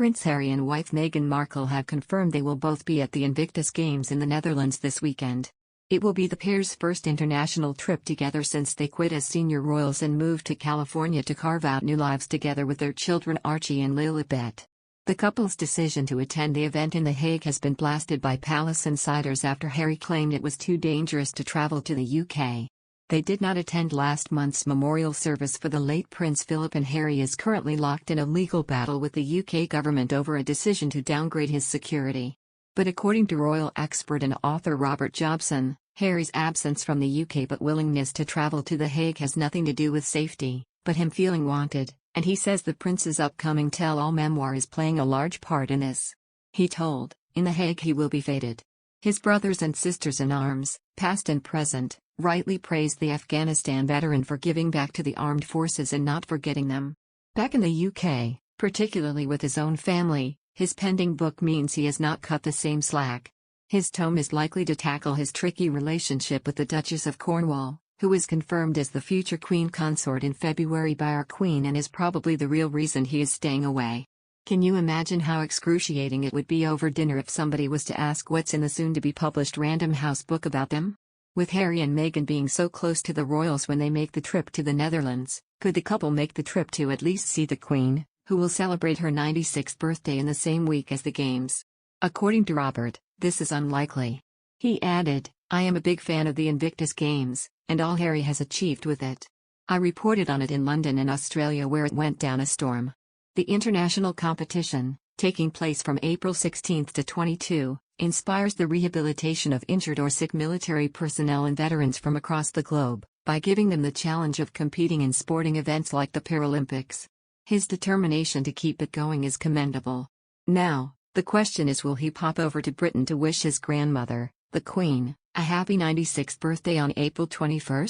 Prince Harry and wife Meghan Markle have confirmed they will both be at the Invictus Games in the Netherlands this weekend. It will be the pair's first international trip together since they quit as senior royals and moved to California to carve out new lives together with their children Archie and Lilibet. The couple's decision to attend the event in The Hague has been blasted by palace insiders after Harry claimed it was too dangerous to travel to the UK. They did not attend last month's memorial service for the late Prince Philip, and Harry is currently locked in a legal battle with the UK government over a decision to downgrade his security. But according to royal expert and author Robert Jobson, Harry's absence from the UK but willingness to travel to The Hague has nothing to do with safety, but him feeling wanted, and he says the prince's upcoming tell-all memoir is playing a large part in this. He told, "In The Hague he will be feted." His brothers and sisters in arms, past and present, rightly praised the Afghanistan veteran for giving back to the armed forces and not forgetting them. Back in the UK, particularly with his own family, his pending book means he has not cut the same slack. His tome is likely to tackle his tricky relationship with the Duchess of Cornwall, who was confirmed as the future Queen Consort in February by our Queen and is probably the real reason he is staying away. Can you imagine how excruciating it would be over dinner if somebody was to ask what's in the soon-to-be-published Random House book about them? With Harry and Meghan being so close to the royals when they make the trip to the Netherlands, could the couple make the trip to at least see the Queen, who will celebrate her 96th birthday in the same week as the Games? According to Robert, this is unlikely. He added, "I am a big fan of the Invictus Games, and all Harry has achieved with it. I reported on it in London and Australia where it went down a storm." The international competition, taking place from April 16 to 22, inspires the rehabilitation of injured or sick military personnel and veterans from across the globe, by giving them the challenge of competing in sporting events like the Paralympics. His determination to keep it going is commendable. Now, the question is, will he pop over to Britain to wish his grandmother, the Queen, a happy 96th birthday on April 21?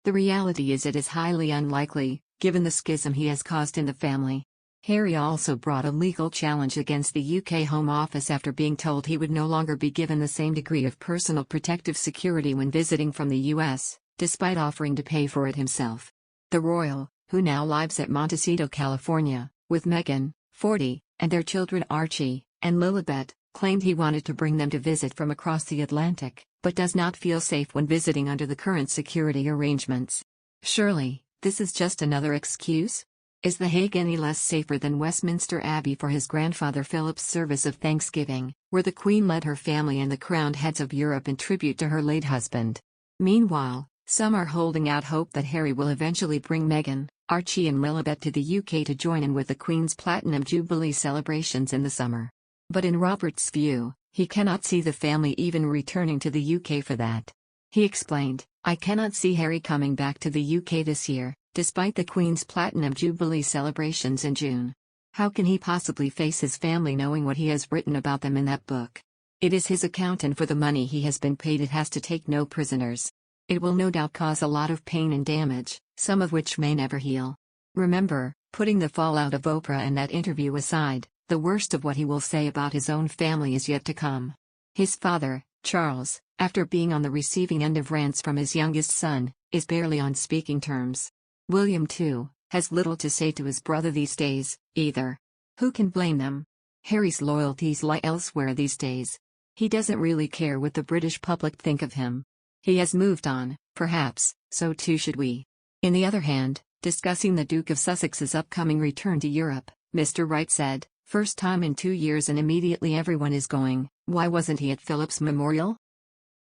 The reality is it is highly unlikely, given the schism he has caused in the family. Harry also brought a legal challenge against the UK Home Office after being told he would no longer be given the same degree of personal protective security when visiting from the US, despite offering to pay for it himself. The royal, who now lives at Montecito, California, with Meghan, 40, and their children Archie and Lilibet, claimed he wanted to bring them to visit from across the Atlantic, but does not feel safe when visiting under the current security arrangements. Surely, this is just another excuse? Is The Hague any less safer than Westminster Abbey for his grandfather Philip's service of Thanksgiving, where the Queen led her family and the crowned heads of Europe in tribute to her late husband? Meanwhile, some are holding out hope that Harry will eventually bring Meghan, Archie and Lilibet to the UK to join in with the Queen's Platinum Jubilee celebrations in the summer. But in Robert's view, he cannot see the family even returning to the UK for that. He explained, "I cannot see Harry coming back to the UK this year, despite the Queen's Platinum Jubilee celebrations in June. How can he possibly face his family knowing what he has written about them in that book? It is his account, and for the money he has been paid it has to take no prisoners. It will no doubt cause a lot of pain and damage, some of which may never heal." Remember, putting the fallout of Oprah and that interview aside, the worst of what he will say about his own family is yet to come. His father, Charles, after being on the receiving end of rants from his youngest son, is barely on speaking terms. William, too, has little to say to his brother these days, either. Who can blame them? Harry's loyalties lie elsewhere these days. He doesn't really care what the British public think of him. He has moved on, perhaps, so too should we. On the other hand, discussing the Duke of Sussex's upcoming return to Europe, Mr. Wright said, "First time in 2 years and immediately everyone is going, why wasn't he at Philip's memorial?"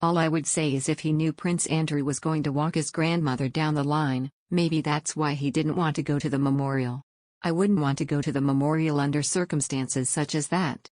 All I would say is if he knew Prince Andrew was going to walk his grandmother down the line, maybe that's why he didn't want to go to the memorial. I wouldn't want to go to the memorial under circumstances such as that.